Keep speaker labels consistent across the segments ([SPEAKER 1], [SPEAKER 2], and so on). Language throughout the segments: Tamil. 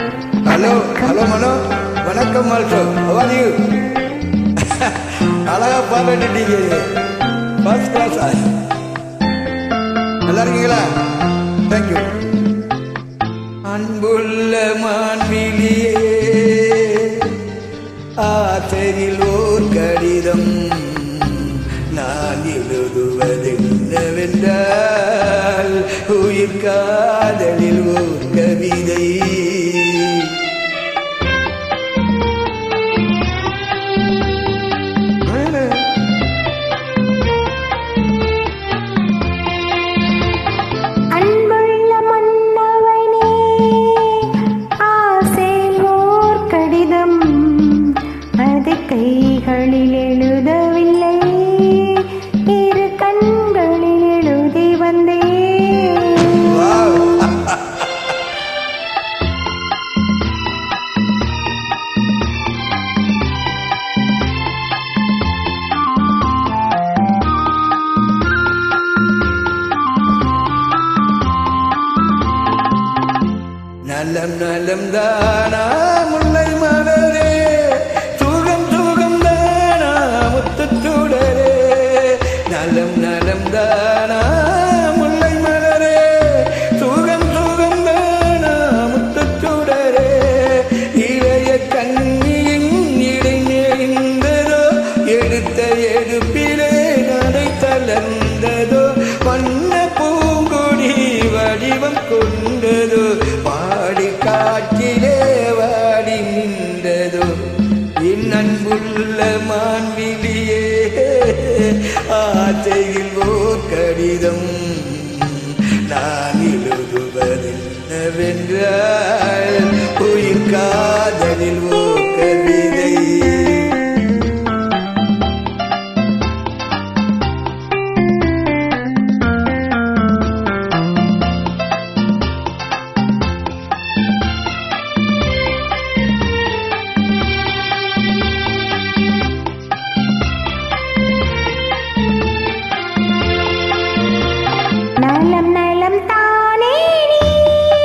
[SPEAKER 1] ஹலோ ஹலோ மனோ, வணக்கம் மால்டோ. How are you? அழகா பாராட்டிட்டீங்க. First class. நல்லா இருக்கீங்களா? தேங்க்யூ. அன்புள்ள மான்விழியே, ஆசையில் ஓர் கடிதம் நான் எழுதுவதென்னவென்றால், உயிர் காதலில் ஓர் கவிதை.
[SPEAKER 2] கைகளில் எழுதவில்லை, இரு கண்களில் எழுதி வந்தே.
[SPEAKER 1] நலம் நலம் தானா முல்லை மலரே, நலம் நலம் தானா முல்லை மலரே, சுகம் சுகம் தானா முத்துச்சுடரே. இளைய கண்ணியின் இடை நெறிந்ததோ, எடுத்த எடுப்பிலே நடை தளர்ந்ததோ, வண்ண பூங்குடி வடிவம் கொண்டதோ, பாடி காற்றிலே வாடி நின்றதோ. என் அன்புள்ள மான்விழியே, ஆசையில் ஓர் கடிதம் நான் எழுதுவதென்னவென்றால், உயிர் காதலில் ஓர் கவிதை.
[SPEAKER 2] நலம் நலம் தானே நீ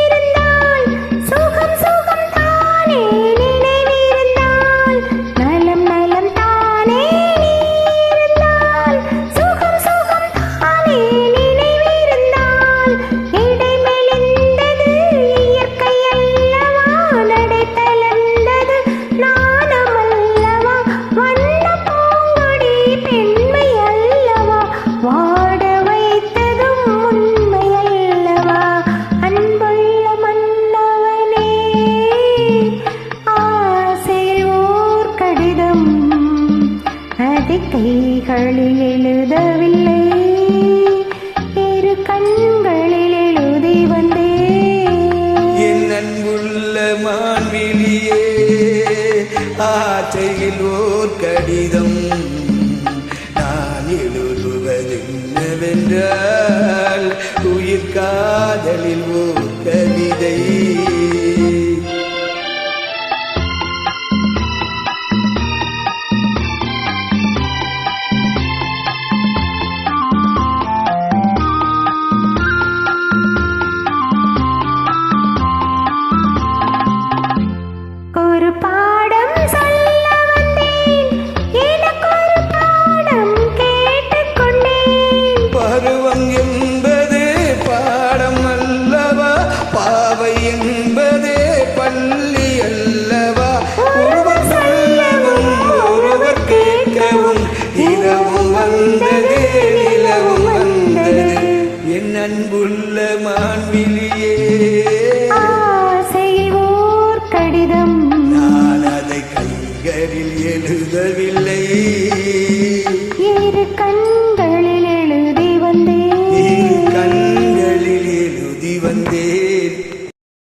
[SPEAKER 2] இருந்தால், சுகம் சுகம் தானே நினைவிருந்தால். நலம் நலம் தானே நீ இருந்தால், சுகம் சுகம் தானே நினைவிருந்தால். இடை மெலிந்தது இயற்கை அல்லவா, நடை தளர்ந்தது நாணம் அல்லவா, வண்ண பூங்கொடி பெண்மை அல்லவா, வாட வைத்ததும் உண்மை அல்லவா. அன்புள்ள மன்னவனே, ஆசையில் ஓர் கடிதம், அதை கைகளில் எழுதவில்லை, இரு கண்களில் எழுதி வந்தே.
[SPEAKER 1] என் அன்புள்ள மான்விழியே, ஆசையில் ஓர் கடிதம் நான் எழுதுவதென்னவென்றால், உயிர் காதலில் ஓர் கவிதை.
[SPEAKER 2] ஒரு பாடம் சொல்ல வந்தேன், எனக்கு ஒரு பாடம் கேட்டுக்கொண்டேன்.
[SPEAKER 1] பருவம் என்பதே பாடம் அல்லவா, பாவை என்பதே பள்ளி அல்லவா. ஒருவர் சொல்லவும் ஒருவர் கேட்கவும், இரவும் வந்தது நிலவும் வந்தது. என் அன்புள்ள மான்விழியே,
[SPEAKER 2] ஆசையில் ஓர் கடிதம்
[SPEAKER 1] நான் அதை கைகளில் எழுதவில்லை,